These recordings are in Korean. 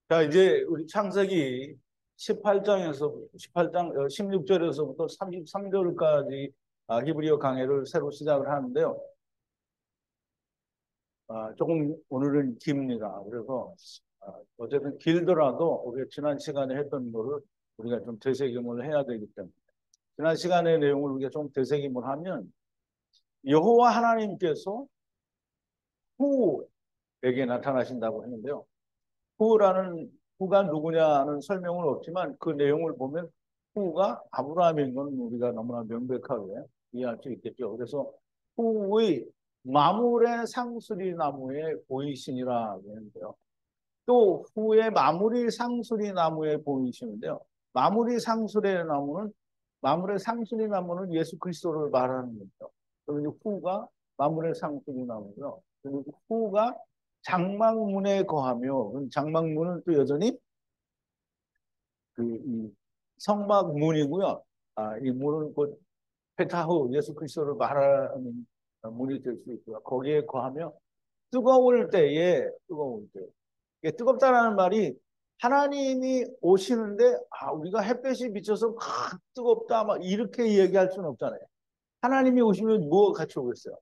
자, 이제 우리 창세기 18장 16절에서부터 33절까지 히브리어 강해를 새로 시작을 하는데요. 조금 오늘은 깁니다. 그래서 어쨌든 길더라도 우리가 지난 시간에 했던 거를 우리가 좀 되새김을 해야 되기 때문에 지난 시간의 내용을 우리가 좀 되새김을 하면 여호와 하나님께서 후에게 나타나신다고 했는데요. 후가 누구냐는 설명은 없지만 그 내용을 보면 후가 아브라함인 건 우리가 너무나 명백하게 이해할 수 있겠죠. 그래서 후의 마물의 상수리 나무에 보이시니라고 했는데요. 또 후의 마무리 상수리 나무에 보이시는데요. 마무리 상수리 나무는 예수 그리스도를 말하는 거죠. 그리고 후가 마무리 상수리 나무고요. 그리고 후가 장막문에 거하며 장막문은 또 여전히 이 성막문이고요. 이 문은 곧 페타후 예수 그리스도를 말하는 문이 될 수 있고요. 거기에 거하며 뜨거울 때 이게 뜨겁다라는 말이 하나님이 오시는데 우리가 햇볕이 비쳐서 뜨겁다 막 이렇게 얘기할 수는 없잖아요. 하나님이 오시면 뭐가 같이 오겠어요?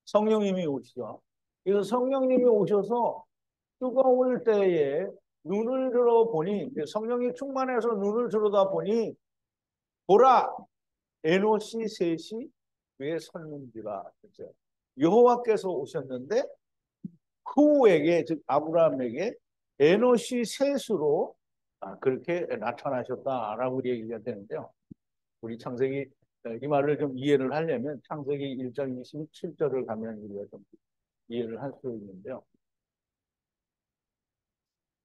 성령님이 오시죠. 그래서 성령님이 오셔서 뜨거울 때에 눈을 들어보니 성령이 충만해서 눈을 들여다보니 보라 에노시 셋이 왜 섰는지라. 여호와께서 오셨는데 후에게 즉 아브라함에게 에노시 셋으로 그렇게 나타나셨다라고 얘기가 되는데요. 우리 창세기 이 말을 좀 이해를 하려면 창세기 1장 27절을 가면 우리가 좀 이해를 할 수 있는데요.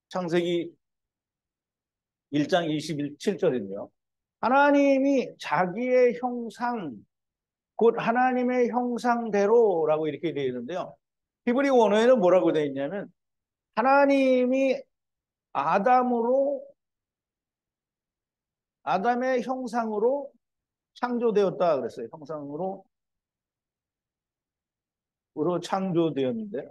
창세기 1장 27절은요. 하나님이 자기의 형상, 곧 하나님의 형상대로라고 이렇게 되어 있는데요. 히브리 원어에는 뭐라고 되어 있냐면 하나님이 아담의 형상으로 창조되었다 그랬어요. 형상으로 창조되었는데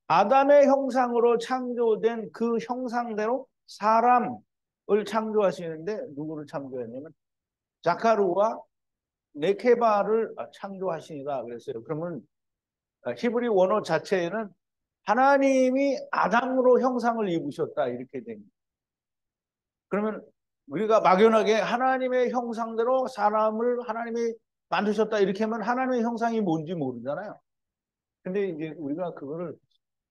아담의 형상으로 창조된 그 형상대로 사람을 창조하시는데 누구를 창조했냐면 자카루와 네케바를 창조하시니라 그랬어요. 그러면 히브리 원어 자체에는 하나님이 아담으로 형상을 입으셨다 이렇게 됩니다. 그러면 우리가 막연하게 하나님의 형상대로 사람을 하나님이 만드셨다 이렇게 하면 하나님의 형상이 뭔지 모르잖아요. 근데 이제 우리가 그거를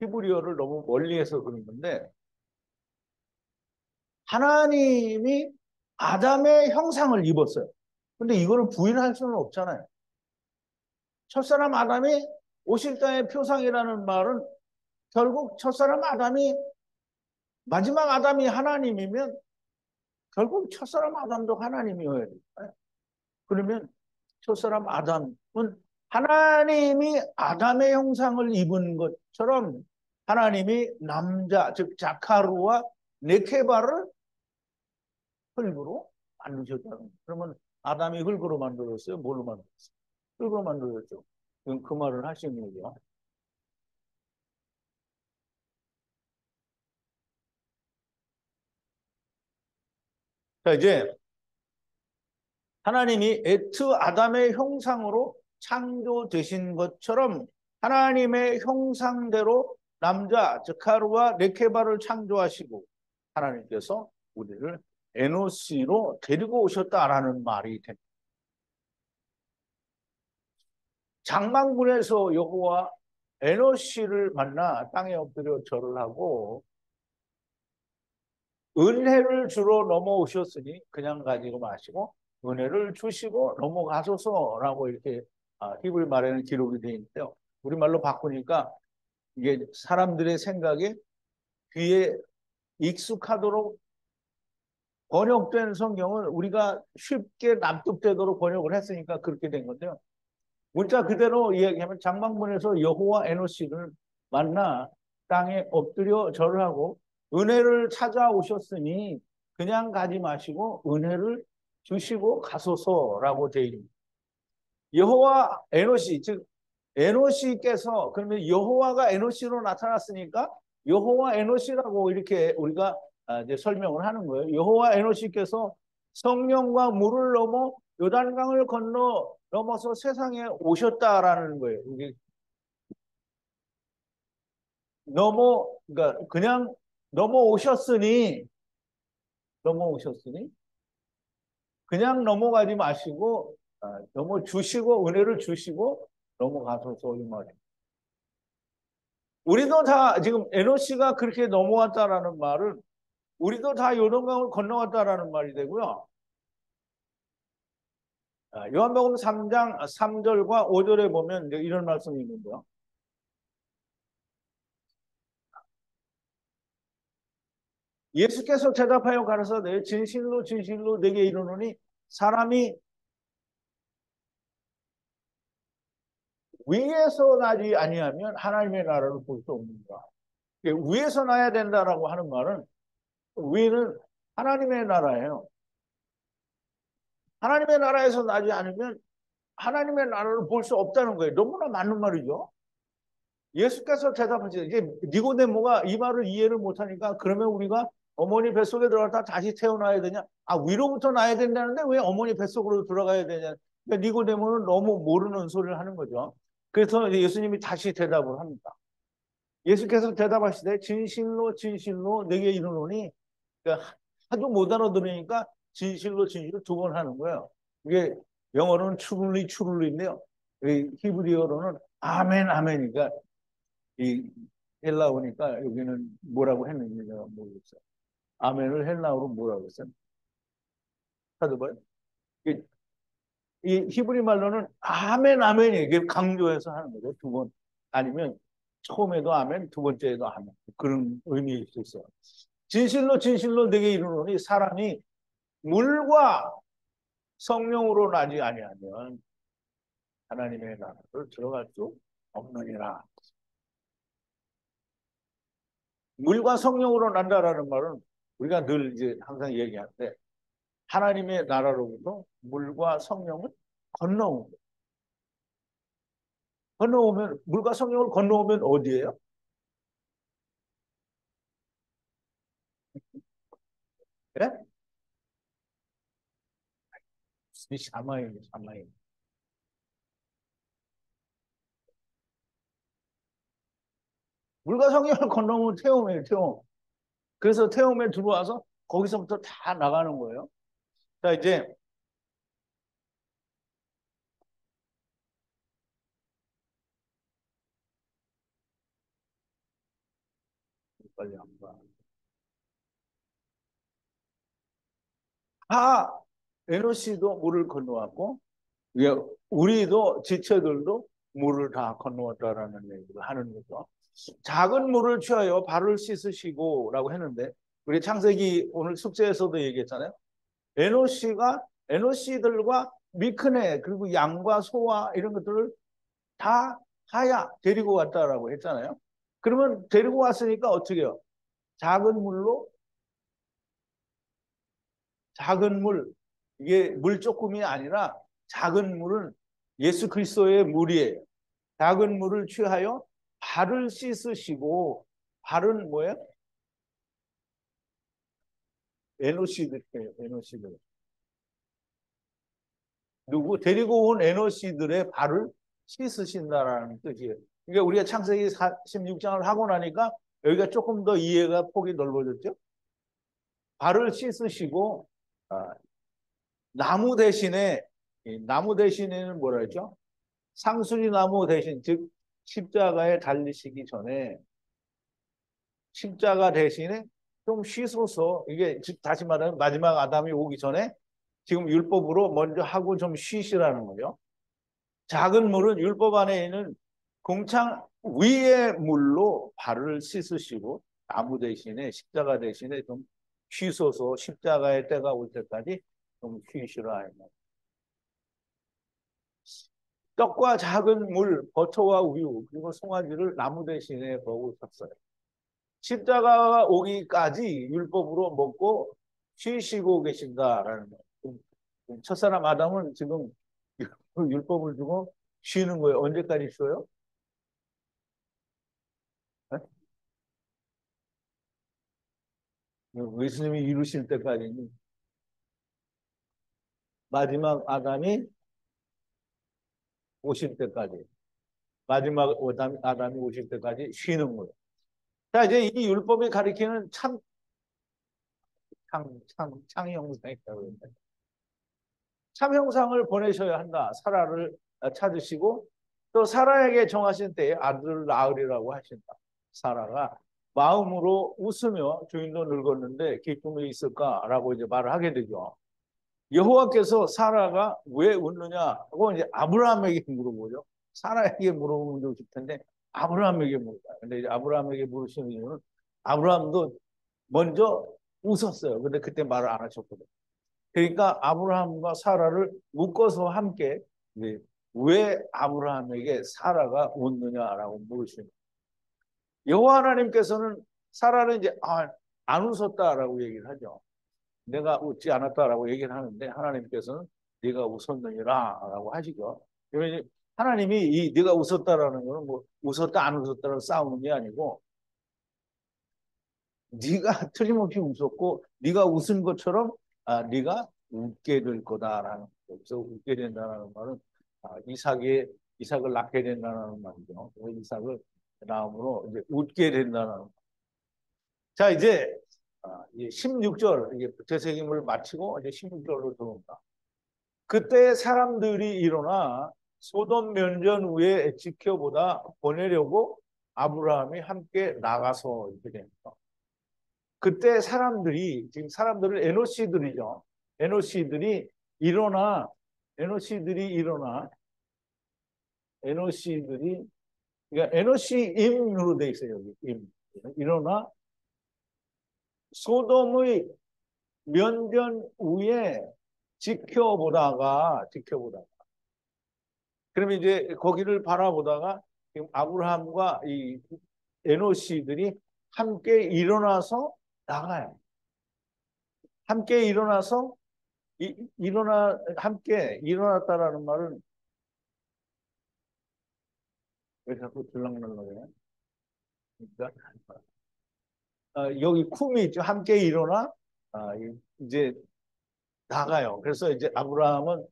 히브리어를 너무 멀리해서 그런 건데 하나님이 아담의 형상을 입었어요. 근데 이거를 부인할 수는 없잖아요. 첫사람 아담이 오실 땅의 표상이라는 말은 결국 첫사람 아담이 마지막 아담이 하나님이면 결국 첫사람 아담도 하나님이어야 돼요. 그러면 첫사람 아담은 하나님이 아담의 형상을 입은 것처럼 하나님이 남자 즉 자카루와 네케바를 흙으로 만드셨다는 거예요. 그러면 아담이 흙으로 만들었어요? 뭘로 만들었어요? 흙으로 만들었죠. 그 말을 하시는 거죠. 자, 이제 하나님이 에트 아담의 형상으로 창조되신 것처럼 하나님의 형상대로 남자 자카루와 레케바를 창조하시고 하나님께서 우리를 에노시로 데리고 오셨다라는 말이 됩니다. 장막문에서 여호와 에노시를 만나 땅에 엎드려 절을 하고 은혜를 주러 넘어오셨으니 그냥 가지고 마시고 은혜를 주시고 넘어가소서라고 이렇게 히브리 말에는 기록이 되어 있는데요. 우리말로 바꾸니까 이게 사람들의 생각에 귀에 익숙하도록 번역된 성경을 우리가 쉽게 납득되도록 번역을 했으니까 그렇게 된 건데요. 문자 그대로 이야기하면 장막문에서 여호와 에노시를 만나 땅에 엎드려 절을 하고 은혜를 찾아오셨으니 그냥 가지 마시고 은혜를 주시고 가소서라고 되어 있습니다. 여호와 에노시 즉 에노시께서 그러면 여호와가 에노시로 나타났으니까 여호와 에노시라고 이렇게 우리가 이제 설명을 하는 거예요. 여호와 에노시께서 성령과 물을 넘어 요단강을 넘어서 세상에 오셨다라는 거예요. 이게 그러니까 그냥 넘어오셨으니 넘어오셨으니 그냥 넘어가지 마시고 넘어 주시고 은혜를 주시고 넘어가소서 이 말이에요. 우리도 다 지금 에노시가 그렇게 넘어왔다라는 말은 우리도 다 요단강을 건너왔다라는 말이 되고요. 요한복음 3장 3절과 5절에 보면 이제 이런 말씀이 있는데요. 예수께서 대답하여 가라사대 진실로 진실로 내게 이르노니 사람이 위에서 나지 아니하면 하나님의 나라를 볼 수 없는가. 위에서 나야 된다라고 하는 말은 위는 하나님의 나라예요. 하나님의 나라에서 나지 않으면 하나님의 나라를 볼 수 없다는 거예요. 너무나 맞는 말이죠. 예수께서 대답하시죠. 이제 니고데모가 이 말을 이해를 못하니까 그러면 우리가 어머니 뱃속에 들어갔다 다시 태어나야 되냐? 위로부터 나야 된다는데 왜 어머니 뱃속으로 들어가야 되냐? 그러니까 니고데모는 너무 모르는 소리를 하는 거죠. 그래서 예수님이 다시 대답을 합니다. 예수께서 대답하시되 진실로 진실로 내게 이르노니 그러니까 하도 못 알아들으니까 진실로 진실로 두 번 하는 거예요. 이게 영어로는 truly인데요. 히브리어로는 아멘 아멘이니까 이 헬라어니까 여기는 뭐라고 했는지 내가 모르겠어요. 아멘을 헬라어로 뭐라고 했어요? 찾아봐요. 이 히브리 말로는 아멘 아멘이 이게 강조해서 하는 거죠. 두 번. 아니면 처음에도 아멘, 두 번째에도 아멘. 그런 의미일 수 있어요. 진실로 진실로 내게 이르노니 사람이 물과 성령으로 나지 아니하면 하나님의 나라를 들어갈 수 없느니라. 물과 성령으로 난다라는 말은 우리가 늘 이제 항상 얘기하는데 하나님의 나라로부터 물과 성령을 건너오면 물과 성령을 건너오면 어디예요? 예? 샤마임. 물과 성령을 건너오면 태움이에요, 태움. 그래서 태움에 들어와서 거기서부터 다 나가는 거예요. 자, 이제 빨리 안 봐. 에노시도 물을 건너왔고 우리도 지체들도 물을 다 건너왔다라는 얘기를 하는 거죠. 작은 물을 취하여 발을 씻으시고라고 했는데 우리 창세기 오늘 숙제에서도 얘기했잖아요. 에노시들과 미크네 그리고 양과 소와 이런 것들을 다 하야 데리고 왔다라고 했잖아요. 그러면 데리고 왔으니까 어떻게 해요? 작은 물로 작은 물 이게 물 조금이 아니라 작은 물은 예수 그리스도의 물이에요. 작은 물을 취하여 발을 씻으시고 발은 뭐예요? 에노시들이에요. 에노시들. 누구 데리고 온 에노시들의 발을 씻으신다라는 뜻이에요. 그러니까 우리가 창세기 16장을 하고 나니까 여기가 조금 더 이해가 폭이 넓어졌죠. 발을 씻으시고 나무 대신에는 뭐라 했죠? 상수리 나무 대신 즉 십자가에 달리시기 전에 십자가 대신에 좀 쉬소서 이게 다시 말하면 마지막 아담이 오기 전에 지금 율법으로 먼저 하고 좀 쉬시라는 거죠. 작은 물은 율법 안에 있는 공창 위의 물로 발을 씻으시고 나무 대신에 십자가 대신에 좀 쉬소서 십자가의 때가 올 때까지 좀 쉬시라. 떡과 작은 물, 버터와 우유, 그리고 송아지를 나무 대신에 먹으셨어요. 십자가가 오기까지 율법으로 먹고 쉬시고 계신다라는 거예요. 첫사람 아담은 지금 율법을 주고 쉬는 거예요. 언제까지 쉬어요? 네? 예수님이 이루실 때까지 마지막 아담이 오실 때까지 마지막 아담이 오실 때까지 쉬는 거예요. 자, 이제 이 율법이 가리키는 참형상이라고 합니다. 참형상을 보내셔야 한다. 사라를 찾으시고 또 사라에게 정하신 때에 아들을 낳으리라고 하신다. 사라가 마음으로 웃으며 주인도 늙었는데 기쁨이 있을까라고 이제 말을 하게 되죠. 여호와께서 사라가 왜 웃느냐 하고 이제 아브라함에게 물어보죠. 사라에게 물어보면 좋을 텐데 아브라함에게 물어봐요. 근데 이제 아브라함에게 물으시는 이유는 아브라함도 먼저 웃었어요. 근데 그때 말을 안 하셨거든요. 그러니까 아브라함과 사라를 묶어서 함께 이제 왜 아브라함에게 사라가 웃느냐라고 물으시는 여호와 하나님께서는 사라는 이제 안 웃었다라고 얘기를 하죠. 내가 웃지 않았다라고 얘기를 하는데 하나님께서는 네가 웃었느니라라고 하시죠. 그러면 하나님이 이 네가 웃었다라는 거는 뭐 웃었다 안 웃었다를 싸우는 게 아니고 네가 틀림없이 웃었고 네가 웃은 것처럼 네가 웃게 될 거다라는 거기서 웃게 된다는 말은 이삭을 낳게 된다는 말이죠. 이삭을 낳음으로 이제 웃게 된다는. 자 이제 16절 이게 부채색임을 마치고 이제 16절로 들어온다. 그때 사람들이 일어나 소돔 면전 위에 지켜보다 보내려고 아브라함이 함께 나가서 이렇게 됩니다. 그때 지금 사람들은 에노시들이죠. 에노시들이 일어나, 에노시들이 일어나, 에노시들이, 그러니까 에노시임으로 돼 있어요, 여기. 임. 일어나 소돔의 면전 위에 지켜보다가, 그러면 이제 거기를 바라보다가 지금 아브라함과 이 에노시들이 함께 일어나서 나가요. 함께 일어나서 함께 일어났다라는 말은 왜 자꾸 들락날락해요? 그러니까 여기 쿰이 있죠. 함께 일어나 이제 나가요. 그래서 이제 아브라함은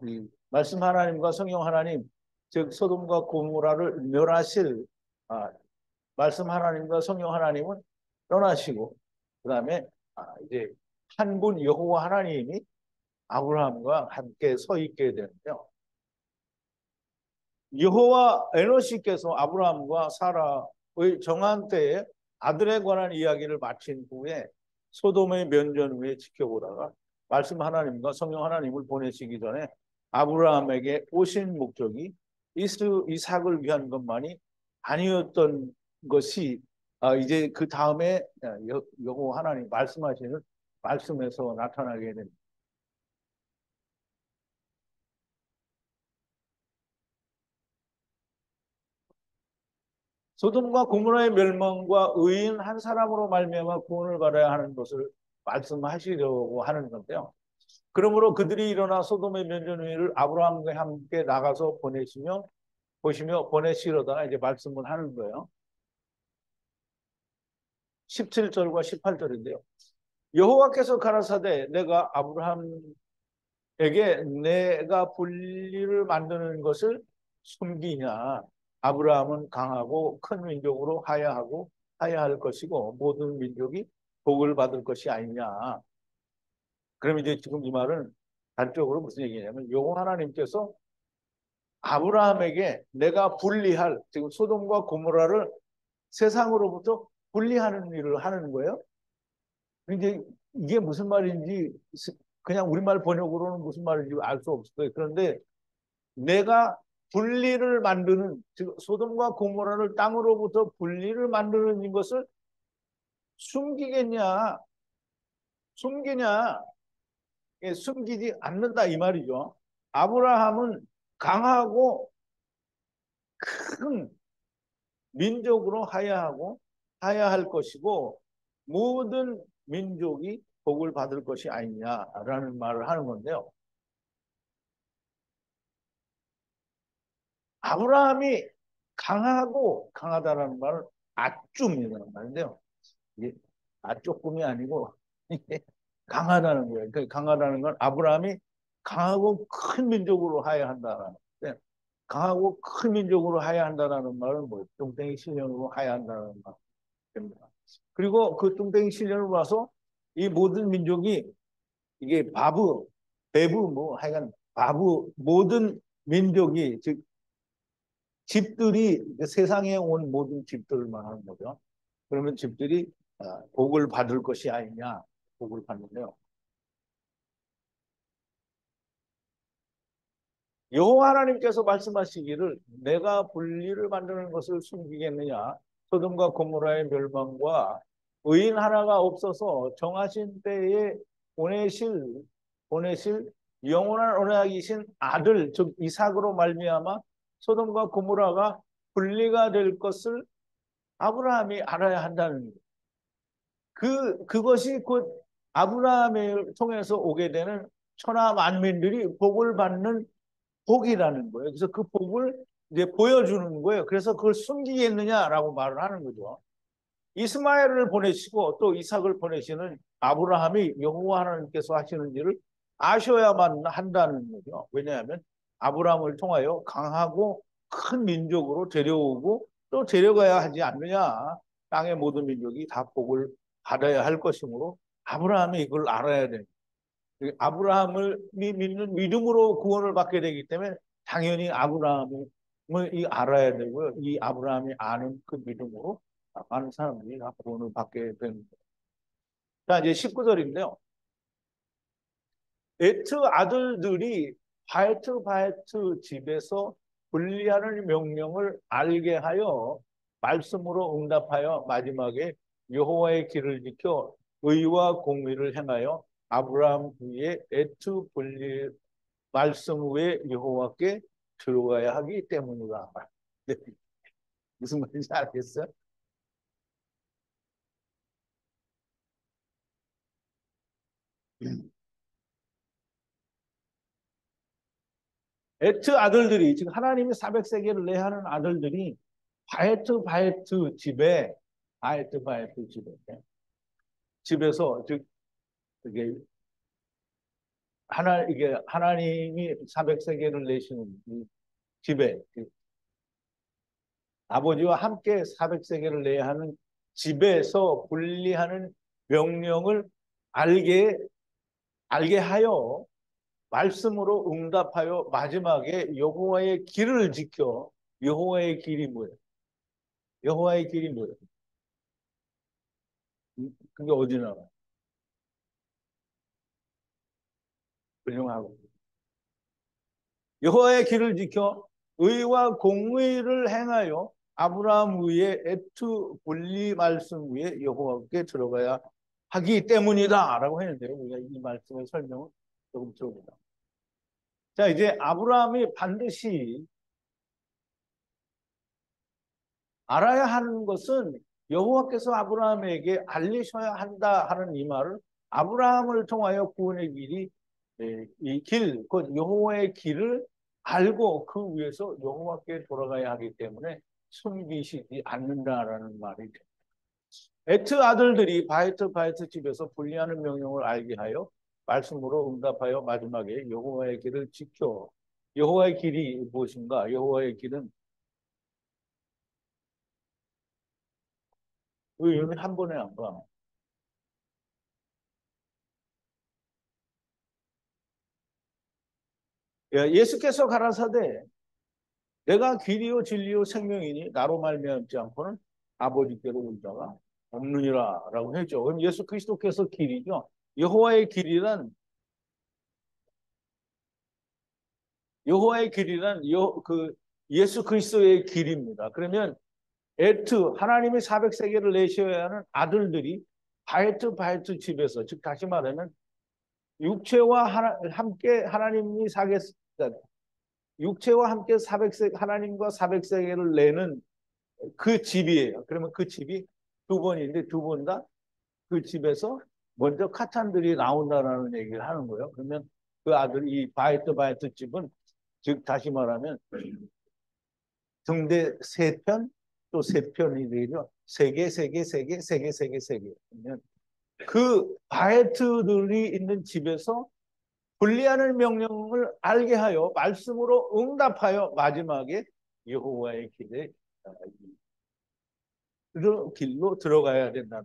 이 말씀 하나님과 성령 하나님, 즉 소돔과 고모라를 멸하실 말씀 하나님과 성령 하나님은 떠나시고 그다음에 이제 한 분 여호와 하나님이 아브라함과 함께 서 있게 되는데요. 여호와 에노시께서 아브라함과 사라의 정한 때에 아들에 관한 이야기를 마친 후에 소돔의 면전 위에 지켜보다가 말씀 하나님과 성령 하나님을 보내시기 전에 아브라함에게 오신 목적이 이삭을 위한 것만이 아니었던 것이 이제 그 다음에 여호와 하나님 말씀하시는 말씀에서 나타나게 됩니다. 소돔과 고모라의 멸망과 의인 한 사람으로 말미암아 구원을 받아야 하는 것을 말씀하시려고 하는 건데요. 그러므로 그들이 일어나 소돔의 면전 위를 아브라함과 함께 나가서 보시며 보내시려다가 이제 말씀을 하는 거예요. 17절과 18절인데요. 여호와께서 가라사대 내가 아브라함에게 내가 분리를 만드는 것을 숨기냐. 아브라함은 강하고 큰 민족으로 하야할 것이고 모든 민족이 복을 받을 것이 아니냐. 그럼 이제 지금 이 말은 단적으로 무슨 얘기냐면 여호와 하나님께서 아브라함에게 내가 지금 소돔과 고모라를 세상으로부터 분리하는 일을 하는 거예요. 이제 이게 무슨 말인지 그냥 우리말 번역으로는 무슨 말인지 알 수 없을 거예요. 그런데 내가 분리를 만드는 즉 소돔과 고모라를 땅으로부터 분리를 만드는 것을 숨기겠냐? 숨기냐? 숨기지 않는다 이 말이죠. 아브라함은 강하고 큰 민족으로 하야할 것이고 모든 민족이 복을 받을 것이 아니냐라는 말을 하는 건데요. 아브라함이 강하고 강하다라는 말은 아쭈이라는 말인데요. 이게 조금이 아니고 이게 강하다는 거예요. 그 강하다는 건 아브라함이 강하고 큰 민족으로 하야 한다라는 건데 강하고 큰 민족으로 하야 한다라는 말은 뭐예요? 뚱땡이 신령으로 하야 한다는 말입니다. 그리고 그 뚱땡이 신령으로 와서 이 모든 민족이 이게 바브, 베브 뭐 하여간 바브 모든 민족이 즉 집들이 세상에 온 모든 집들을 말하는 거죠. 그러면 집들이 복을 받을 것이 아니냐 복을 받는데요. 여호와 하나님께서 말씀하시기를 내가 불리를 만드는 것을 숨기겠느냐 소돔과 고모라의 멸망과 의인 하나가 없어서 정하신 때에 보내실 영원한 언약이신 아들 즉 이삭으로 말미암아 소돔과 고모라가 분리가 될 것을 아브라함이 알아야 한다는 거예요. 그것이 곧 아브라함을 통해서 오게 되는 천하 만민들이 복을 받는 복이라는 거예요. 그래서 그 복을 이제 보여주는 거예요. 그래서 그걸 숨기겠느냐라고 말을 하는 거죠. 이스마엘을 보내시고 또 이삭을 보내시는 아브라함이 여호와 하나님께서 하시는 일을 아셔야만 한다는 거죠. 왜냐하면 아브라함을 통하여 강하고 큰 민족으로 데려오고 또 데려가야 하지 않느냐. 땅의 모든 민족이 다 복을 받아야 할 것이므로 아브라함이 이걸 알아야 됩니다. 아브라함을 믿는 믿음으로 구원을 받게 되기 때문에 당연히 아브라함을 알아야 되고요. 이 아브라함이 아는 그 믿음으로 많은 사람들이 다 구원을 받게 됩니다. 자, 이제 19절인데요. 에트 아들들이 바에트 집에서 분리하는 명령을 알게 하여 말씀으로 응답하여 마지막에 여호와의 길을 지켜 의와 공의를 행하여 아브라함 위에 에트 분리 말씀 후에 여호와께 들어가야 하기 때문이다. 무슨 말인지 알겠어요? 에트 아들들이 지금 하나님이 400세계를 내하는 아들들이 바에트 집에 바에트 집에서 즉 이게 이게 하나님이 400세계를 내시는 이 집에 아버지와 함께 400세계를 내야 하는 집에서 분리하는 명령을 알게 하여 말씀으로 응답하여 마지막에 여호와의 길을 지켜 여호와의 길이 뭐예요? 여호와의 길이 뭐예요? 그게 어디 나와요? 훌륭하고 여호와의 길을 지켜 의와 공의를 행하여 아브라함 위에 에투 분리 말씀 위에 여호와께 들어가야 하기 때문이다라고 했는데요. 우리가 이 말씀의 설명을 조금 들어보자. 자, 이제 아브라함이 반드시 알아야 하는 것은 여호와께서 아브라함에게 알리셔야 한다 하는 이 말을 아브라함을 통하여 구원의 길이 이 길, 곧 여호와의 길을 알고 그 위에서 여호와께 돌아가야 하기 때문에 숨기시지 않는다라는 말이 됩니다. 에트 아들들이 바에트 집에서 분리하는 명령을 알게 하여 말씀으로 응답하여 마지막에 여호와의 길을 지켜 여호와의 길이 무엇인가? 여호와의 길은 왜 한 번에 안 가? 예수께서 가라사대 내가 길이요 진리요 생명이니 나로 말미암지 않고는 아버지께로 올 자가 없느니라라고 했죠. 그럼 예수 그리스도께서 길이죠. 여호와의 길이란 예수 그리스도의 길입니다. 그러면 하나님이 400세계를 내셔야 하는 아들들이 바에트 집에서 즉 다시 말하면 육체와 함께 하나님이 육체와 함께 400세 하나님과 400세계를 내는 그 집이에요. 그러면 그 집이 두 번인데 두 번 다 그 집에서 먼저 카탄들이 나온다라는 얘기를 하는 거예요. 그러면 그 아들 이 바에트 집은 즉 다시 말하면 등대 세 편, 또 세 편이 되죠. 세 개, 세 개, 세 개, 세 개, 세 개, 세 개. 그러면 그 바헤트들이 있는 집에서 분리하는 명령을 알게 하여 말씀으로 응답하여 마지막에 여호와의 길로 들어가야 된다.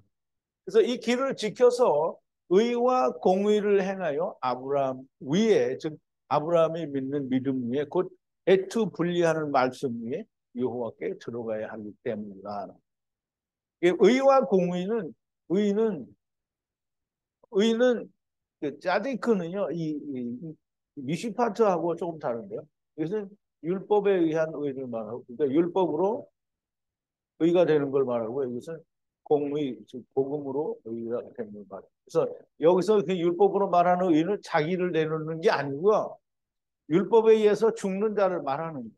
그래서 이 길을 지켜서 의와 공의를 행하여 아브라함 위에, 즉 아브라함이 믿는 믿음 위에, 곧 애투 분리하는 말씀 위에 여호와께 들어가야 하기 때문이다. 의와 공의는, 의는 그 짜디크는요, 이 미시파트하고 조금 다른데요. 이것은 율법에 의한 의를 말하고, 그러니까 율법으로 의가 되는 걸 말하고, 이것은 공의, 즉 복음으로 의가 되는 걸 말해요. 그래서 여기서 그 율법으로 말하는 의는 자기를 내놓는 게 아니고요, 율법에 의해서 죽는 자를 말하는 거예요.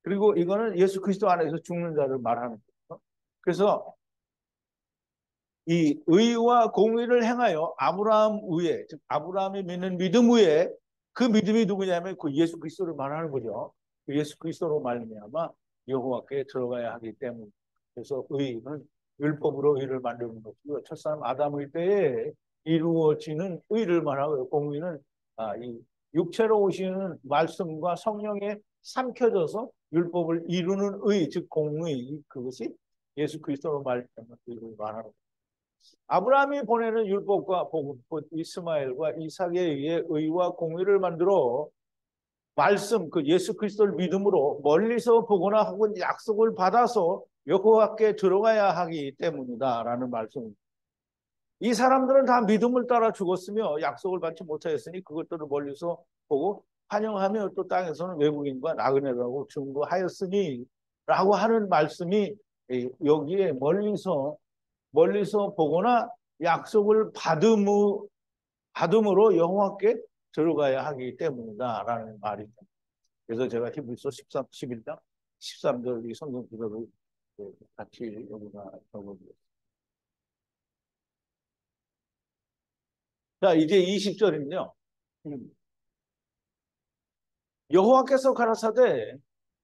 그리고 이거는 예수 그리스도 안에서 죽는 자를 말하는 거예요. 그래서 이 의와 공의를 행하여 아브라함 위에, 즉 아브라함이 믿는 믿음 위에, 그 믿음이 누구냐면 그 예수 그리스도를 말하는 거죠. 그 예수 그리스도로 말미암아 여호와께 들어가야 하기 때문에. 그래서 의는 율법으로 의를 만드는 것이고, 첫사람 아담의 때에 이루어지는 의를 말하고요. 공의는 이 육체로 오시는 말씀과 성령에 삼켜져서 율법을 이루는 의, 즉 공의, 그것이 예수 그리스도로 말미암아 의를 말하는 거죠. 아브라함이 보내는 율법과 복음, 곧 이스마엘과 이삭에 의해 의와 공의를 만들어 말씀, 그 예수 그리스도를 믿음으로 멀리서 보거나 혹은 약속을 받아서 여호와께 들어가야 하기 때문이다라는 말씀입니다. 이 사람들은 다 믿음을 따라 죽었으며 약속을 받지 못하였으니 그것들을 멀리서 보고 환영하며 또 땅에서는 외국인과 나그네라고 증거하였으니 라고 하는 말씀이 여기에 멀리서 보거나 약속을 받음으로 여호와께 들어가야 하기 때문이다라는 말이죠. 그래서 제가 히브리서 11장 13절 이 성경 구절을 같이 여기다 적어드렸습니다. 자, 이제 20절은요. 여호와께서 가라사대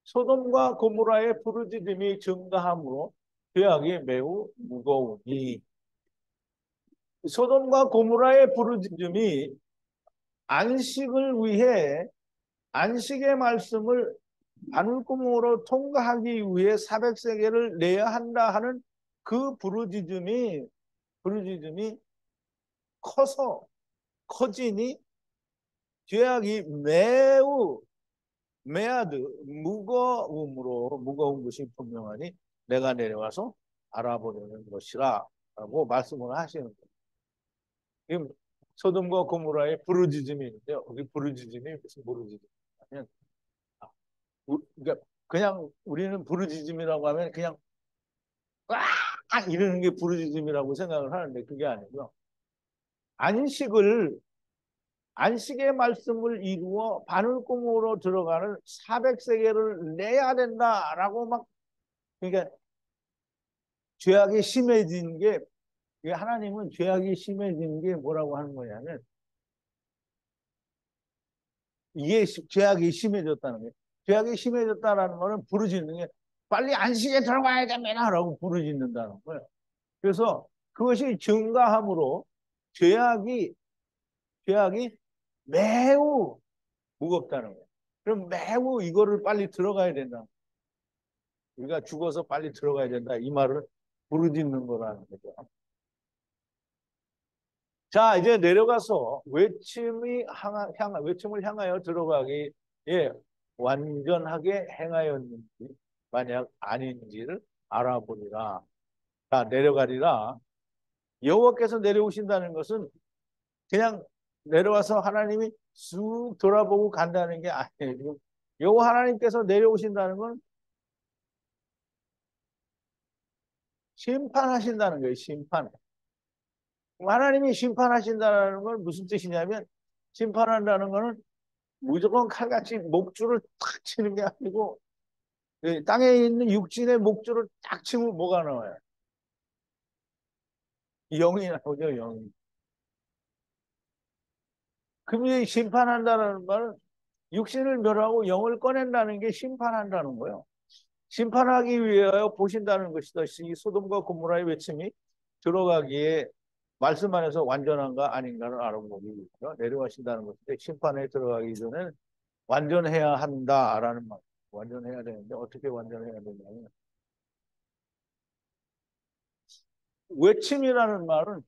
소돔과 고모라의 부르짖음이 증가함으로 죄악이 매우 무거우니, 소돔과 고모라의 부르짖음이 안식을 위해 안식의 말씀을 바늘구멍으로 통과하기 위해 400세겔을 내야 한다 하는 그 부르짖음이 커지니 죄악이 매우 매아드 무거운 것이 분명하니 내가 내려와서 알아보려는 것이라 라고 말씀을 하시는 거예요. 소돔과 고모라의 부르짖음이 있는데요. 그 부르짖음이 무슨 부르짖음이냐면, 그러니까 그냥 우리는 부르짖음이라고 하면 그냥 꽉 이러는 게 부르짖음이라고 생각을 하는데 그게 아니고요. 안식의 말씀을 이루어 바늘구멍으로 들어가는 400세겔을 내야 된다라고 막, 그러니까 죄악이 심해진 게, 하나님은 죄악이 심해진 게 뭐라고 하는 거냐면, 이게 죄악이 심해졌다는 거예요. 죄악이 심해졌다라는 거는 부르짖는 게 빨리 안식에 들어가야 됩니다라고 부르짖는다는 거예요. 그래서 그것이 증가함으로 죄악이 매우 무겁다는 거예요. 그럼 매우 이거를 빨리 들어가야 된다. 우리가 죽어서 빨리 들어가야 된다. 이 말을 부르짖는 거라는 거죠. 자, 이제 내려가서 외침을 향하여 들어가기, 예, 완전하게 행하였는지, 만약 아닌지를 알아보리라. 자, 내려가리라. 여호와께서 내려오신다는 것은 그냥 내려와서 하나님이 쑥 돌아보고 간다는 게 아니에요. 여호와 하나님께서 내려오신다는 건 심판하신다는 거예요. 심판. 하나님이 심판하신다는 건 무슨 뜻이냐면, 심판한다는 거는 무조건 칼같이 목줄을 탁 치는 게 아니고, 땅에 있는 육신의 목줄을 딱 치면 뭐가 나와요? 영이 나오죠, 영이. 그럼 심판한다는 말은 육신을 멸하고 영을 꺼낸다는 게 심판한다는 거예요. 심판하기 위하여 보신다는 것이다. 이 소돔과 고모라의 외침이 들어가기에 말씀 안에서 완전한가 아닌가를 알아보기죠. 내려가신다는 것인데 심판에 들어가기 전에 완전해야 한다라는 말. 완전해야 되는데 어떻게 완전해야 되냐면 외침이라는 말은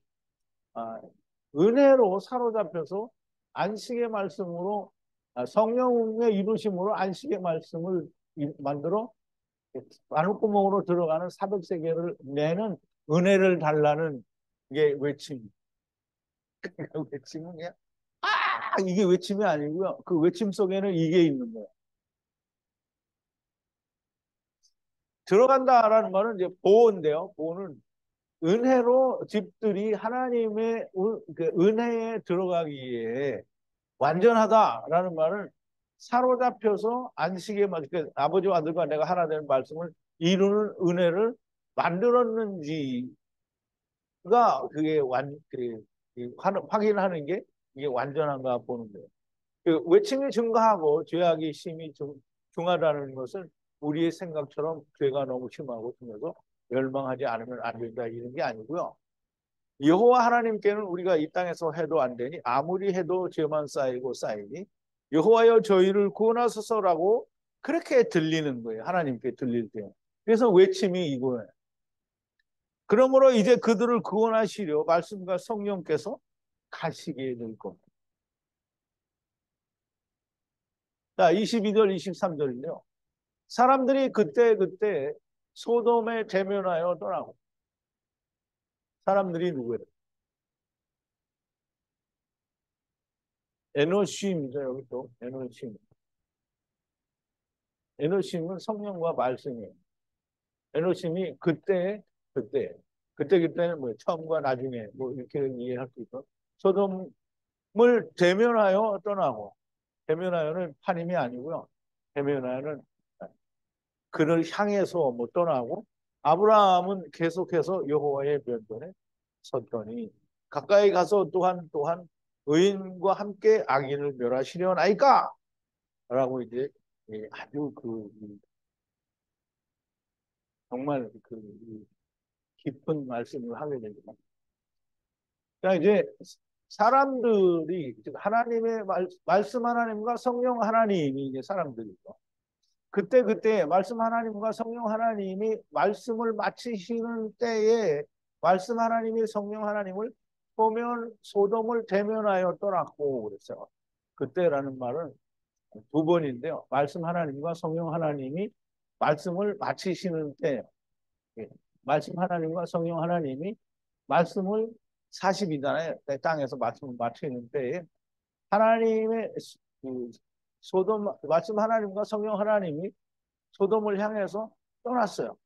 은혜로 사로잡혀서 안식의 말씀으로 성령의 이루심으로 안식의 말씀을 만들어 바늘구멍으로 들어가는 사백세계를 내는 은혜를 달라는 게 외침. 외침은 그냥 이게 외침이 아니고요. 그 외침 속에는 이게 있는 거예요. 들어간다라는 말은 이제 보호인데요. 보호는 은혜로 집들이 하나님의 은혜에 들어가기에 완전하다라는 말은 사로잡혀서 안식에 맞게 아버지와 아들과 내가 하나 되는 말씀을 이루는 은혜를 만들었는지가 그게 확인하는 게 이게 완전한가 보는 거예요. 그 외침이 증가하고 죄악이 심히 중하다는 것은 우리의 생각처럼 죄가 너무 심하고 심해서 멸망하지 않으면 안 된다 이런 게 아니고요. 여호와 하나님께는 우리가 이 땅에서 해도 안 되니 아무리 해도 죄만 쌓이고 쌓이니 여호와여 저희를 구원하소서라고 그렇게 들리는 거예요. 하나님께 들릴 때. 그래서 외침이 이거예요. 그러므로 이제 그들을 구원하시려 말씀과 성령께서 가시게 될 겁니다. 자, 22절, 23절은요. 사람들이 그때 소돔에 대면하여 떠나고. 사람들이 누구예요? 에노심이죠. 여기 또 에노심. 에노심은 성령과 말씀이에요. 에노심이 그때는 뭐 처음과 나중에 뭐 이렇게 이해할 수 있고 소돔을 대면하여 떠나고 대면하여는 판임이 아니고요. 대면하여는 그를 향해서 뭐 떠나고 아브라함은 계속해서 여호와의 면전에 섰더니 가까이 가서 또한 의인과 함께 악인을 멸하시려나이까? 라고 이제 아주 정말 깊은 말씀을 하게 됩니다. 자, 이제 사람들이 하나님의 말씀 하나님과 성령 하나님이 이제 사람들이죠. 그때 말씀 하나님과 성령 하나님이 말씀을 마치시는 때에 말씀 하나님이 성령 하나님을 보면 소돔을 대면하여 떠났고 그랬어요. 그때라는 말은 두 번인데요. 말씀 하나님과 성령 하나님이 말씀을 마치시는 때, 말씀 하나님과 성령 하나님이 말씀을 40이잖아요. 땅에서 말씀을 마치는 때에 하나님의 소돔 말씀 하나님과 성령 하나님이 소돔을 향해서 떠났어요.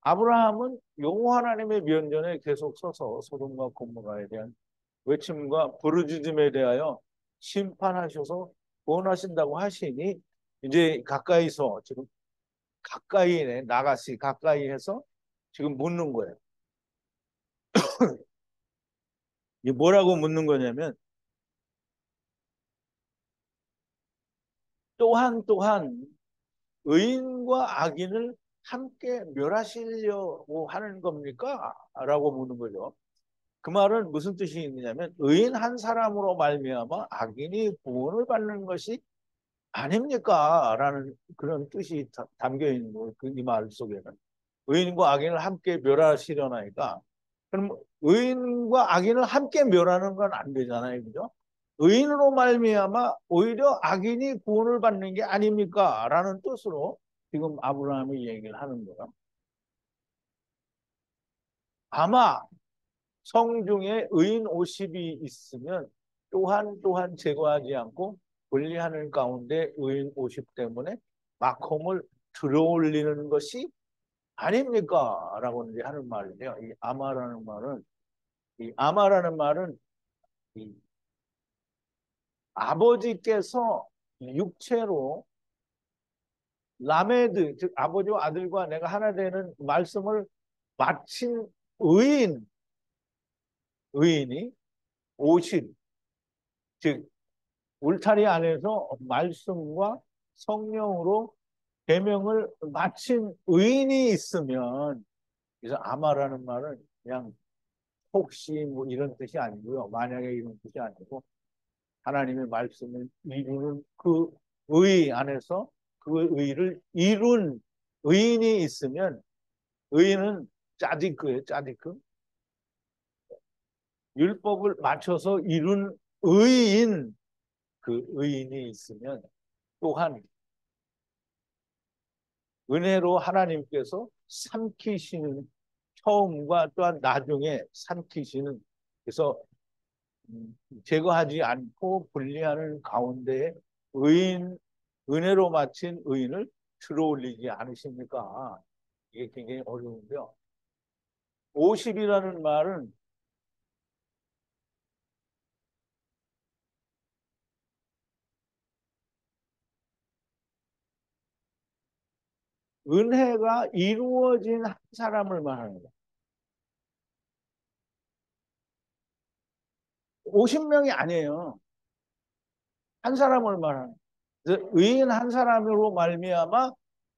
아브라함은 여호와 하나님의 면전에 계속 서서 소돔과 고모라에 대한 외침과 부르짖음에 대하여 심판하셔서 구원하신다고 하시니 이제 가까이서 지금 가까이 나가시 가까이 해서 지금 묻는 거예요. 이게 뭐라고 묻는 거냐면 또한 의인과 악인을 함께 멸하시려고 하는 겁니까? 라고 묻는 거죠. 그 말은 무슨 뜻이 있느냐면 의인 한 사람으로 말미암아 악인이 구원을 받는 것이 아닙니까? 라는 그런 뜻이 담겨 있는 거예요. 이 말 속에는. 의인과 악인을 함께 멸하시려나니까. 그럼 의인과 악인을 함께 멸하는 건 안 되잖아요. 그죠? 의인으로 말미암아 오히려 악인이 구원을 받는 게 아닙니까? 라는 뜻으로 지금 아브라함이 얘기를 하는 거예요. 아마 성중에 의인 50이 있으면 또한 제거하지 않고 분리하는 가운데 의인 50 때문에 마콤을 들어올리는 것이 아닙니까? 라고 이제 하는 말인데요. 이 아마라는 말은 이 아버지께서 육체로 라메드, 즉 아버지와 아들과 내가 하나 되는 말씀을 마친 의인이 오실, 즉 울타리 안에서 말씀과 성령으로 계명을 마친 의인이 있으면, 그래서 아마라는 말은 그냥 혹시 뭐 이런 뜻이 아니고요. 만약에 이런 뜻이 아니고 하나님의 말씀을 이루는 그 의 안에서 그 의를 이룬 의인이 있으면, 의인은 짜디크예요, 짜디크. 율법을 맞춰서 이룬 의인, 그 의인이 있으면 또한 은혜로 하나님께서 삼키시는, 처음과 또한 나중에 삼키시는, 그래서 제거하지 않고 분리하는 가운데 의인, 은혜로 마친 의인을 들어올리지 않으십니까? 이게 굉장히 어려운데요. 50이라는 말은 은혜가 이루어진 한 사람을 말하는 거예요. 50명이 아니에요. 한 사람을 말하는 거예요. 의인 한 사람으로 말미암아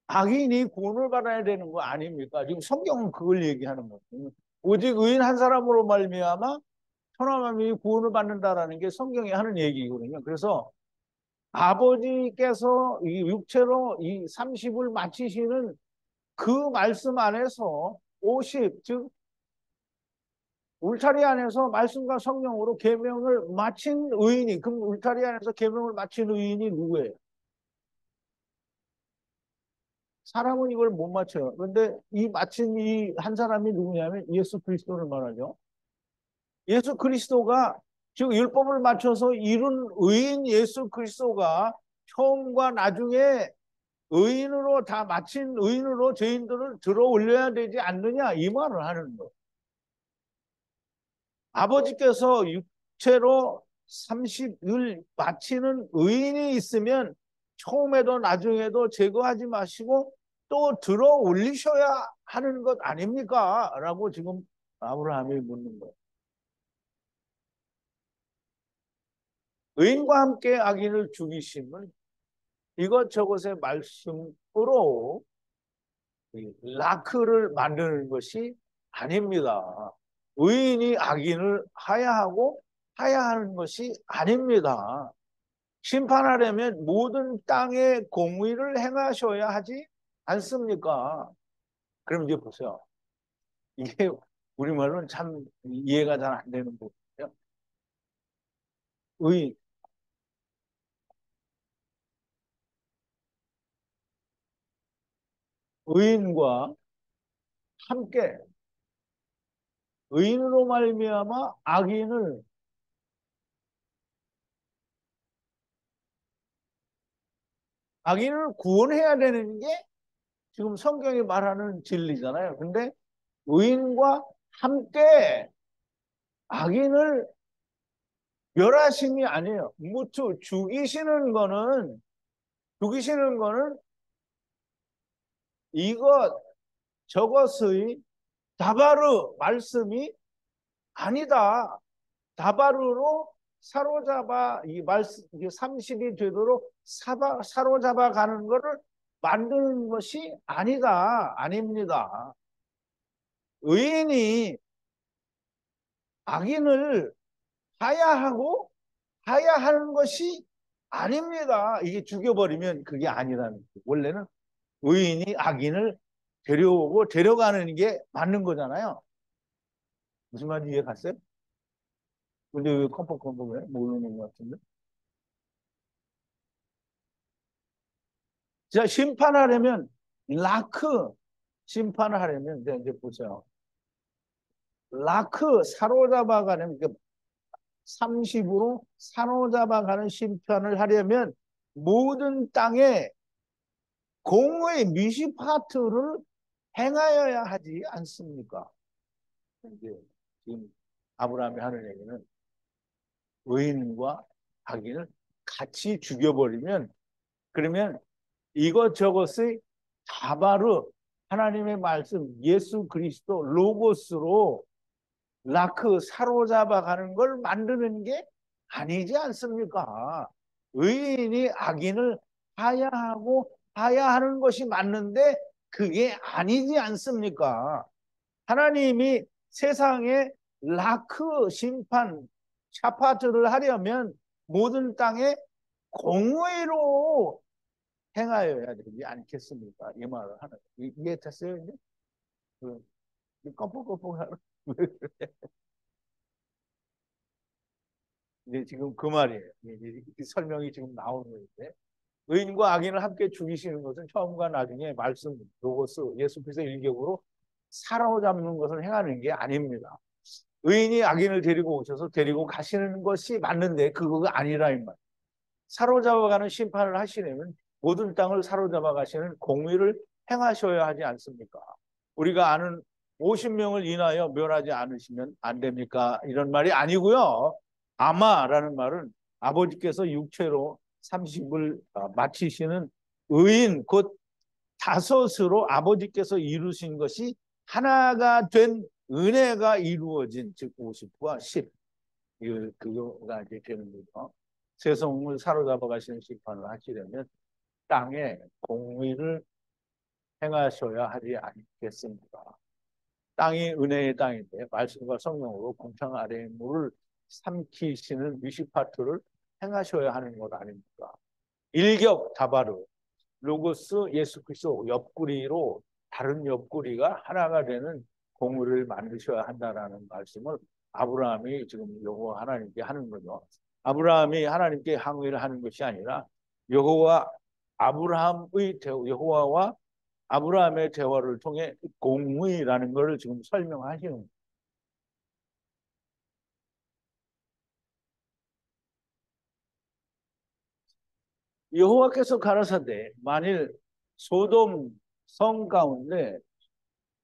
악인이 구원을 받아야 되는 거 아닙니까? 지금 성경은 그걸 얘기하는 거예요. 오직 의인 한 사람으로 말미암아 천하 만민이 구원을 받는다라는 게 성경이 하는 얘기거든요. 그래서 아버지께서 이 육체로 이 30을 마치시는 그 말씀 안에서 50, 즉 울타리 안에서 말씀과 성령으로 계명을 마친 의인이, 그럼 울타리 안에서 계명을 마친 의인이 누구예요? 사람은 이걸 못 맞춰요. 그런데 이 마친 이 한 사람이 누구냐면 예수 그리스도를 말하죠. 예수 그리스도가, 즉 율법을 맞춰서 이룬 의인 예수 그리스도가 처음과 나중에 의인으로 다 마친 의인으로 죄인들을 들어 올려야 되지 않느냐, 이 말을 하는 거예요. 아버지께서 육체로 30을 마치는 의인이 있으면 처음에도 나중에도 제거하지 마시고 또 들어 올리셔야 하는 것 아닙니까? 라고 지금 아브라함이 묻는 거예요. 의인과 함께 악인을 죽이심은 이것저것의 말씀으로 라크를 만드는 것이 아닙니다. 의인이 악인을 하야하고 하야하는 것이 아닙니다. 심판하려면 모든 땅의 공의를 행하셔야 하지 않습니까? 그럼 이제 보세요. 이게 우리말로는 참 이해가 잘 안 되는 부분이에요. 의, 의인과 함께 의인으로 말미암아 악인을 구원해야 되는 게 지금 성경이 말하는 진리잖아요. 근데 의인과 함께 악인을 멸하심이 아니에요. 무추 죽이시는 거는 이것 저것의 다바르 말씀이 아니다. 다바르로 사로잡아 이 말씀 30이 되도록 사로잡아 가는 것을 만드는 것이 아니다. 아닙니다. 의인이 악인을 하야하고 하야하는 것이 아닙니다. 이게 죽여버리면 그게 아니라는 거예요. 원래는 의인이 악인을 데려오고 데려가는 게 맞는 거잖아요. 무슨 말인지 이해 갔어요? 근데 왜 컴퍼컴퍼해? 모르는 것 같은데. 자, 심판하려면 라크 심판을 하려면 이제 보세요. 라크 사로잡아가는 30으로 사로잡아가는 심판을 하려면 모든 땅에 공의 미시파트를 행하여야 하지 않습니까? 이제 지금 아브라함이 하는 얘기는 의인과 악인을 같이 죽여버리면, 그러면 이것저것의 다바르 하나님의 말씀 예수 그리스도 로고스로 라크 사로잡아 가는 걸 만드는 게 아니지 않습니까? 의인이 악인을 하야하고 하야 하는 것이 맞는데 그게 아니지 않습니까? 하나님이 세상에 라크 심판 샤파트를 하려면 모든 땅에 공의로 행하여야 되지 않겠습니까? 이 말을 하는 이해됐어요? 이제 그, 껌뻑껌뻑 하는 이제 지금 그 말이에요. 이 설명이 지금 나오는 건데 의인과 악인을 함께 죽이시는 것은 처음과 나중에 말씀 로고스 예수 그리스도의 일격으로 사로잡는 것을 행하는 게 아닙니다. 의인이 악인을 데리고 오셔서 데리고 가시는 것이 맞는데 그거가 아니라 이 말. 사로잡아가는 심판을 하시려면 모든 땅을 사로잡아 가시는 공의를 행하셔야 하지 않습니까? 우리가 아는 50명을 인하여 멸하지 않으시면 안 됩니까? 이런 말이 아니고요. 아마라는 말은 아버지께서 육체로 30을 마치시는 의인 곧 다섯으로 아버지께서 이루신 것이 하나가 된 은혜가 이루어진 즉 50과 10 그거가 이제 되는 거죠. 세상을 사로잡아 가시는 심판을 하시려면 땅에 공의를 행하셔야 하지 않겠습니까? 땅이 은혜의 땅인데 말씀과 성령으로 공창 아래의 물을 삼키시는 위시파트를 행하셔야 하는 것 아닙니까? 일격 다바르 로고스 예수 그리스도 옆구리로 다른 옆구리가 하나가 되는 공의를 만드셔야 한다라는 말씀을 아브라함이 지금 여호와 하나님께 하는 거죠. 아브라함이 하나님께 항의를 하는 것이 아니라 여호와 아브라함의 여호와와 아브라함의 대화를 통해 공의라는 것을 지금 설명하시는 거예요. 여호와께서 가라사대 만일 소돔 성 가운데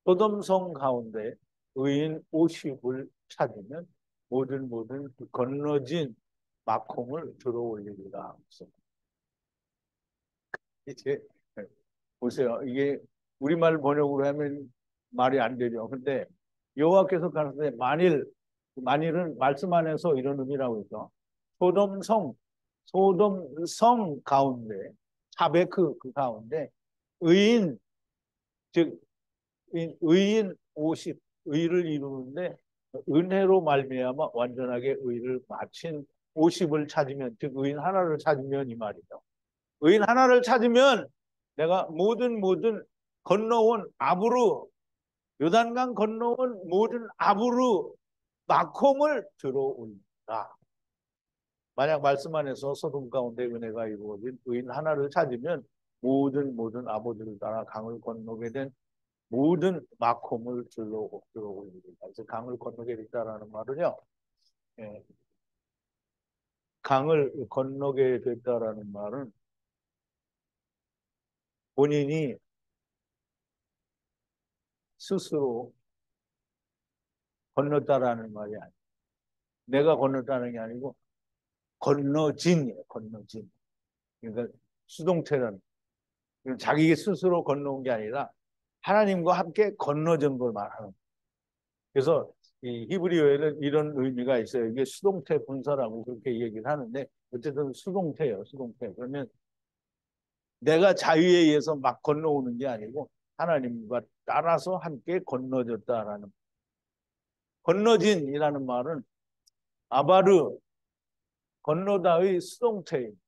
소돔 성 가운데 의인 50을 찾으면 모든 그 건너진 막콩을 들어 올리리라. 이제 보세요. 이게 우리말 번역으로 하면 말이 안 되죠. 근데 여호와께서 가라사대 만일은 말씀 안에서 이런 의미라고 해서 소돔 성 가운데 자베크 그 가운데 의인 즉 의인 50 의를 이루는데 은혜로 말미암아 완전하게 의를 마친 50을 찾으면 즉 의인 하나를 찾으면 이 말이죠. 의인 하나를 찾으면 내가 모든 건너온 아브루 요단강 건너온 모든 아브루 마콤을 들어올린다. 만약 말씀 안에서 소돔 가운데 은혜가 이루어진 의인 하나를 찾으면 모든 아버지를 따라 강을 건너게 된 모든 마콤을 들어올리리다. 그래서 강을 건너게 됐다라는 말은요. 예, 강을 건너게 됐다라는 말은 본인이 스스로 건넜다라는 말이 아니에요. 내가 건넜다는 게 아니고 건너진이에요. 건너진. 그러니까 수동태는 자기 스스로 건너온 게 아니라 하나님과 함께 건너진 걸 말하는 거예요. 그래서 이 히브리어에는 이런 의미가 있어요. 이게 수동태 분사라고 그렇게 얘기를 하는데 어쨌든 수동태예요. 수동태. 그러면 내가 자유에 의해서 막 건너오는 게 아니고 하나님과 따라서 함께 건너졌다라는 건너진이라는 말은 아바르 건너다의 수동태입니다.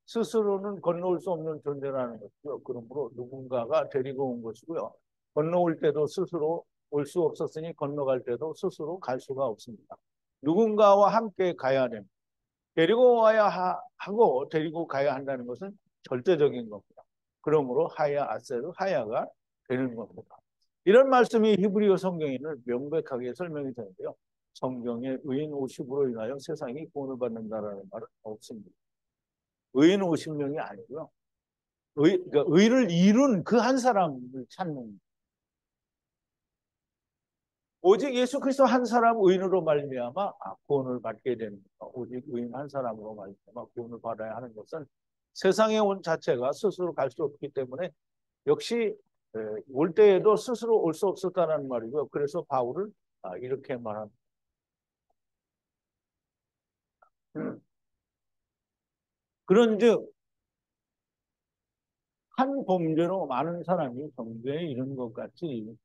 스스로는 건너올 수 없는 존재라는 것이죠. 그러므로 누군가가 데리고 온 것이고요. 건너올 때도 스스로 올 수 없었으니 건너갈 때도 스스로 갈 수가 없습니다. 누군가와 함께 가야 됩니다. 데리고 와야 하고 데리고 가야 한다는 것은 절대적인 겁니다. 그러므로 하야 아세르 하야가 되는 겁니다. 이런 말씀이 히브리어 성경에는 명백하게 설명이 되는데요. 성경에 의인 50으로 인하여 세상이 구원을 받는다라는 말은 없습니다. 의인 50명이 아니고요. 그러니까 의를 이룬 그 한 사람을 찾는 오직 예수 그리스도 한 사람 의인으로 말미암아 구원을 받게 됩니다. 오직 의인 한 사람으로 말미암아 구원을 받아야 하는 것은 세상에 온 자체가 스스로 갈 수 없기 때문에 역시 올 때에도 스스로 올 수 없었다는 말이고요. 그래서 바울은 이렇게 말합니다. 그런즉 한 범죄로 많은 사람이 범죄에 이르는 것 같이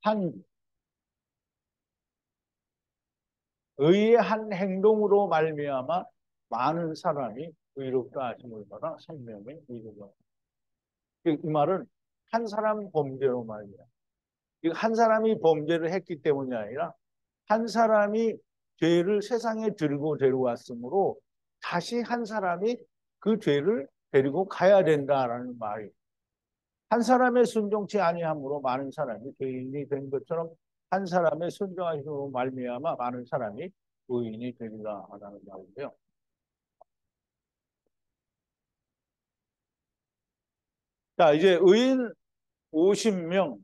한 의의 한 행동으로 말미암아 많은 사람이 의롭다 하심을 받아 생명에 이르러. 이 말은 한 사람 범죄로 말이야. 한 사람이 범죄를 했기 때문이 아니라 한 사람이 죄를 세상에 들고 데려왔으므로 다시 한 사람이 그 죄를 데리고 가야 된다라는 말이. 한 사람의 순종치 아니함으로 많은 사람이 죄인이 된 것처럼 한 사람의 순종하심으로 말미암아 많은 사람이 의인이 되리라 하는 말인데요. 자, 이제 의인 50명,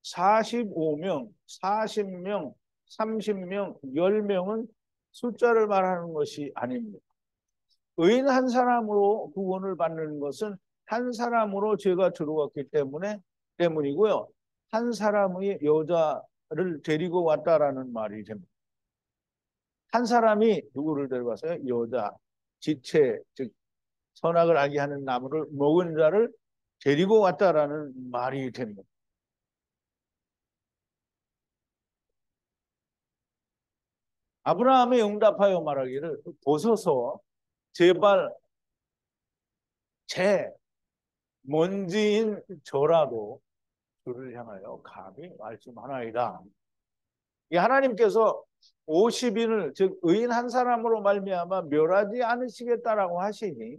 45명, 40명, 30명, 10명은 숫자를 말하는 것이 아닙니다. 의인 한 사람으로 구원을 받는 것은 한 사람으로 죄가 들어왔기 때문이고요. 한 사람의 여자를 데리고 왔다라는 말이 됩니다. 한 사람이 누구를 데려왔어요? 여자, 지체, 즉 선악을 알게 하는 나무를 먹은 자를 데리고 왔다라는 말이 됩니다. 아브라함이 응답하여 말하기를 보소서 제발 제 먼지인 저라도 주를 향하여 감히 말씀하나이다. 이 하나님께서 50인을 즉 의인 한 사람으로 말미암아 멸하지 않으시겠다라고 하시니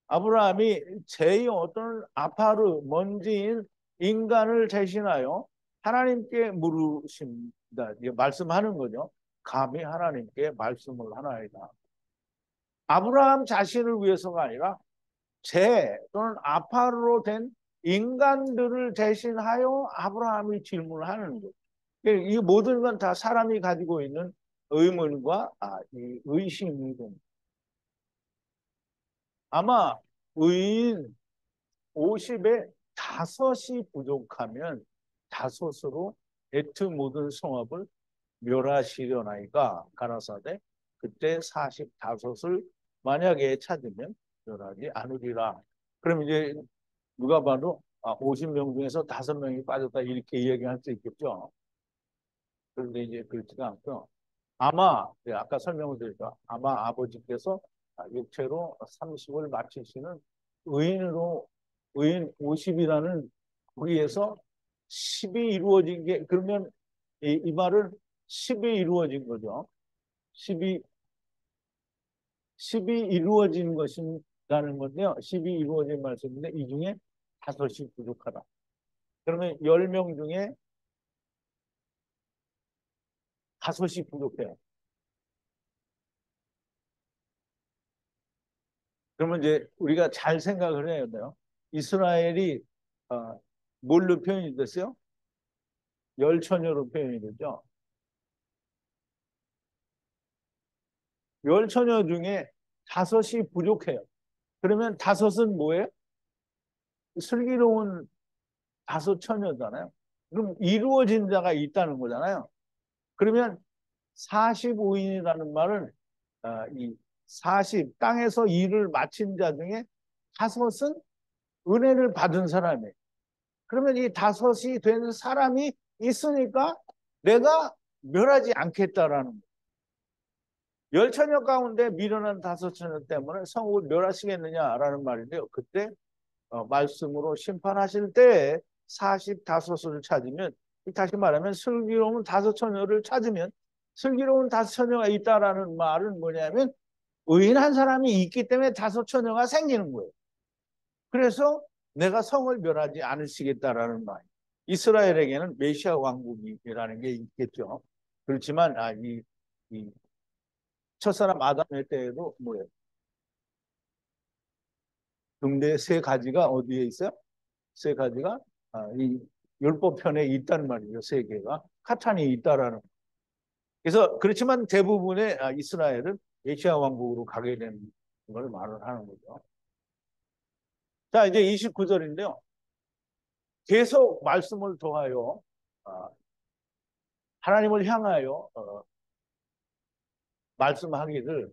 아브라함이 제 어떤 아파르 먼지인 인간을 대신하여 하나님께 물으십니다. 말씀하는 거죠. 감히 하나님께 말씀을 하나이다. 아브라함 자신을 위해서가 아니라 제 또는 아파르로 된 인간들을 대신하여 아브라함이 질문을 하는 거죠. 이 모든 건 다 사람이 가지고 있는 의문과 이 의심이고 아마 의인 50에 다섯이 부족하면 다섯으로 에트 모든 성읍을 멸하시려나이까 가라사대 그때 45을 만약에 찾으면 멸하지 않으리라. 그럼 이제 누가 봐도 50명 중에서 5명이 빠졌다 이렇게 이야기할 수 있겠죠. 그런데 이제 그렇지가 않고 아마 아까 설명을 드렸죠. 아마 아버지께서 육체로 30을 마치시는 의인으로 의인 50이라는 거기에서 10이 이루어진 게 그러면 이 말은 10이 이루어진 거죠. 10이 10이 이루어진 것이라는 건데요. 10이 이루어진 말씀인데 이 중에 5이 부족하다. 그러면 10명 중에 5이 부족해요. 그러면 이제 우리가 잘 생각을 해야 돼요. 이스라엘이 뭘로 표현이 됐어요? 열처녀로 표현이 되죠. 열처녀 중에 5이 부족해요. 그러면 5은 뭐예요? 슬기로운 5처녀잖아요. 그럼 이루어진 자가 있다는 거잖아요. 그러면 45인이라는 말은 이 40, 땅에서 일을 마친 자 중에 5은 은혜를 받은 사람이에요. 그러면 이 5이 된 사람이 있으니까 내가 멸하지 않겠다라는 거예요. 열처녀 가운데 미련한 5처녀 때문에 성읍을 멸하시겠느냐라는 말인데요. 그때 말씀으로 심판하실 때 45을 찾으면 다시 말하면 슬기로운 5처녀를 찾으면 슬기로운 5처녀가 있다라는 말은 뭐냐면 의인 한 사람이 있기 때문에 5처녀가 생기는 거예요. 그래서 내가 성을 멸하지 않으시겠다라는 말. 이스라엘에게는 메시아 왕국이라는 게 있겠죠. 그렇지만 이 첫사람 아담의 때에도 뭐예요? 등대 세 가지가 어디에 있어요? 세 가지가 이 율법편에 있단 말이죠. 세 개가 카탄이 있다라는. 그래서 그렇지만 대부분의 이스라엘은 메시아 왕국으로 가게 되는 걸 말을 하는 거죠. 자, 이제 29절인데요. 계속 말씀을 통하여 하나님을 향하여 말씀하기를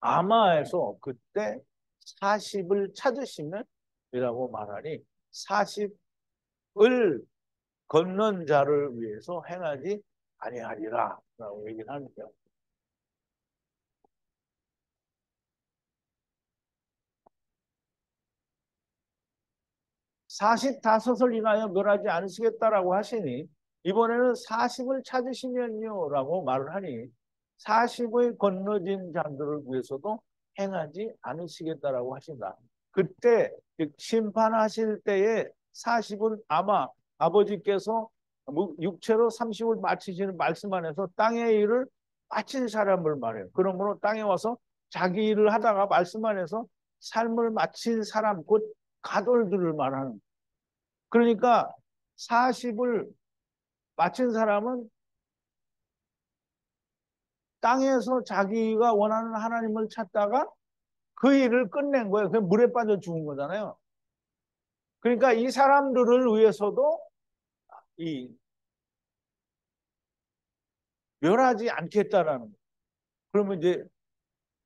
아마에서 그때 40을 찾으시면 이라고 말하니 40을 걷는 자를 위해서 행하지 아니하리라 라고 얘기를 하는데요. 45을 인하여 멸하지 않으시겠다라고 하시니 이번에는 40을 찾으시면요 라고 말을 하니 40의 건너진 자들을 위해서도 행하지 않으시겠다라고 하신다. 그때 심판하실 때에 40은 아마 아버지께서 육체로 30을 마치시는 말씀 안에서 땅의 일을 마친 사람을 말해요. 그러므로 땅에 와서 자기 일을 하다가 말씀 안에서 삶을 마친 사람, 곧 가돌들을 말하는. 그러니까 40을 마친 사람은 땅에서 자기가 원하는 하나님을 찾다가 그 일을 끝낸 거예요. 그냥 물에 빠져 죽은 거잖아요. 그러니까 이 사람들을 위해서도 이 멸하지 않겠다라는 거예요. 그러면 이제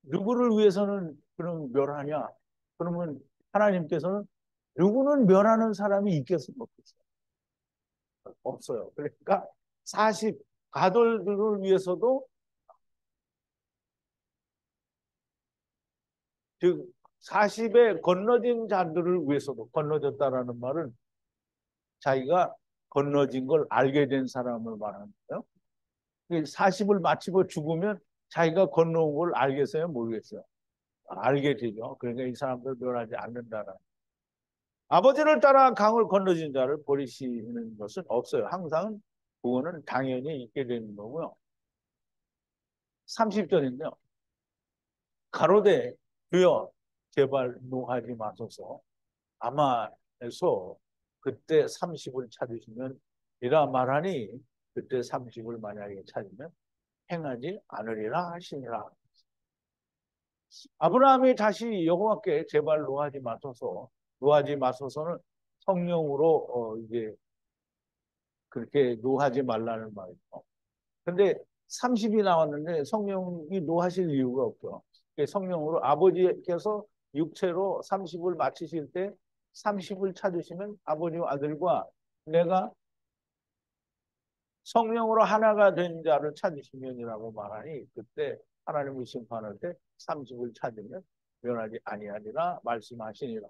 누구를 위해서는 그럼 멸하냐? 그러면 하나님께서는 누구는 멸하는 사람이 있겠어요? 없겠어요? 없어요. 그러니까 40 가돌들을 위해서도 즉 40에 건너진 자들을 위해서도 건너졌다라는 말은 자기가 건너진 걸 알게 된 사람을 말하는 거예요. 40을 마치고 죽으면 자기가 건너온 걸 알겠어요? 모르겠어요? 알게 되죠. 그러니까 이 사람들 멸하지 않는다는. 아버지를 따라 강을 건너진 자를 버리시는 것은 없어요. 항상 그거는 당연히 있게 되는 거고요. 30절인데요. 가로되 주여 제발 노하지 마소서. 아마에서 그때 30을 찾으시면 이라 말하니 그때 30을 만약에 찾으면 행하지 않으리라 하시니라. 아브라함이 다시 여호와께 제발 노하지 마소서. 노하지 마소서는 성령으로 이제 그렇게 노하지 말라는 말이죠. 근데 30이 나왔는데 성령이 노하실 이유가 없죠. 성령으로 아버지께서 육체로 30을 마치실 때 30을 찾으시면 아버지와 아들과 내가 성령으로 하나가 된 자를 찾으시면이라고 말하니 그때 하나님을 심판할 때 30을 찾으면 면하지 아니하리라 말씀하시니라.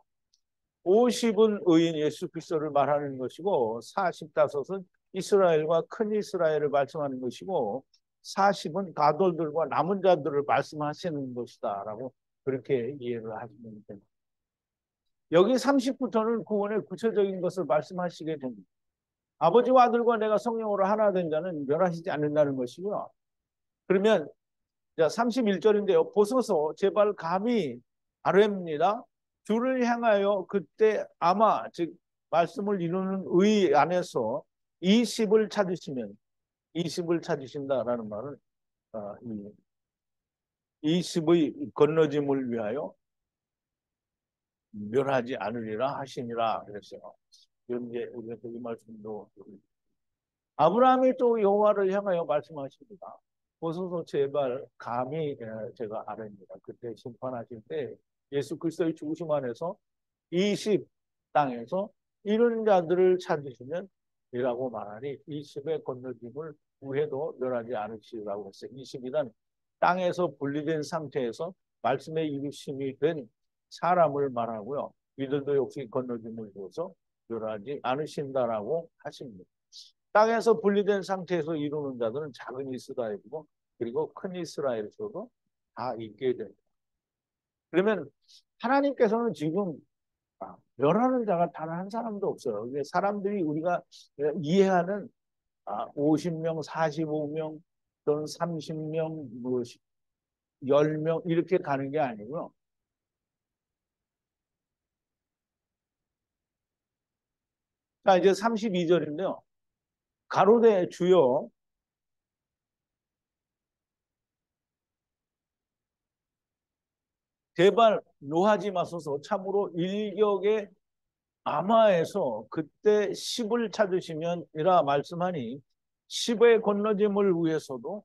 50은 의인 예수 그리스도를 말하는 것이고 45은 이스라엘과 큰 이스라엘을 말씀하는 것이고 40은 가돌들과 남은 자들을 말씀하시는 것이다라고 그렇게 이해를 하시면 됩니다. 여기 30부터는 구원의 구체적인 것을 말씀하시게 됩니다. 아버지와 아들과 내가 성령으로 하나 된 자는 멸하시지 않는다는 것이고요. 그러면 31절인데요. 보소서 제발 감히 아뢰입니다. 주를 향하여 그때 아마 즉 말씀을 이루는 의 안에서 20을 찾으시면 20을 찾으신다라는 말은 20의 건너짐을 위하여 멸하지 않으리라 하시니라 그랬어요. 이제 우리가 이 말씀도 아브라함이 또 여호와를 향하여 말씀하십니다. 보소서 제발 감히 제가 아뢰입니다. 그때 심판하실 때 예수 그리스도의 죽으심 안에서 20 땅에서 이런 자들을 찾으시면 이라고 말하니 20의 건너짐을 후에도 멸하지 않으시라고 했어요. 20이란 땅에서 분리된 상태에서 말씀의 이루심이 된 사람을 말하고요. 이들도 역시 건너짐을 줘서 멸하지 않으신다라고 하십니다. 땅에서 분리된 상태에서 이루는 자들은 작은 이스라엘이고 그리고 큰 이스라엘에서도 다 있게 됩니다. 그러면 하나님께서는 지금 멸하는 자가 단 한 사람도 없어요. 사람들이 우리가 이해하는 50명, 45명 또는 30명, 뭐 10명 이렇게 가는 게 아니고요. 자, 이제 32절인데요. 가로되 주여 제발 노하지 마소서. 참으로 일격의 아마에서 그때 10을 찾으시면 이라 말씀하니 10의 건너짐을 위해서도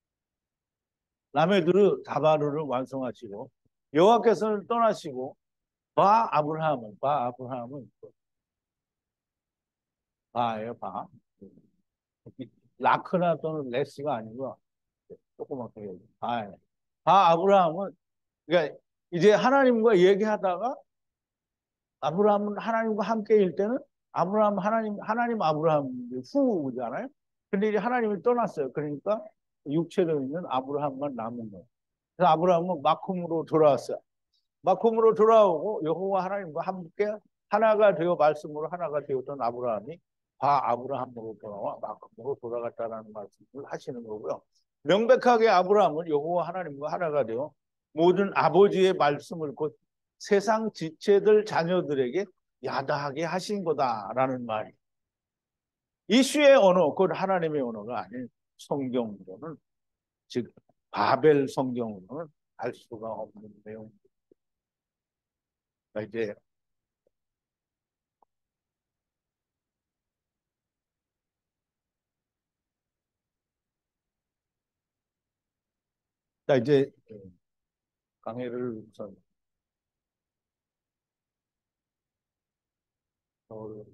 라메드르 다바르를 완성하시고 여호와께서는 떠나시고 바 아브라함은 바예요, 바. 라크나 또는 레스가 아니고 조그맣게 바예요. 바 아브라함은 그러니까 이제 하나님과 얘기하다가 아브라함은 하나님과 함께일 때는 아브라함 하나님 아브라함 후잖아요. 근데 이제 하나님이 떠났어요. 그러니까 육체로 있는 아브라함만 남은 거예요. 그래서 아브라함은 마콤으로 돌아왔어요. 마콤으로 돌아오고 여호와 하나님과 함께 하나가 되어 말씀으로 하나가 되었던 아브라함이 아브라함으로 돌아와 마콤으로 돌아갔다라는 말씀을 하시는 거고요. 명백하게 아브라함은 여호와 하나님과 하나가 되어 모든 아버지의 말씀을 곧 세상 지체들 자녀들에게 야다하게 하신 거다라는 말이 이슈의 언어, 곧 하나님의 언어가 아닌 성경으로는 즉 바벨 성경으로는 알 수가 없는 내용. 이제 이제 강의를 우선 어,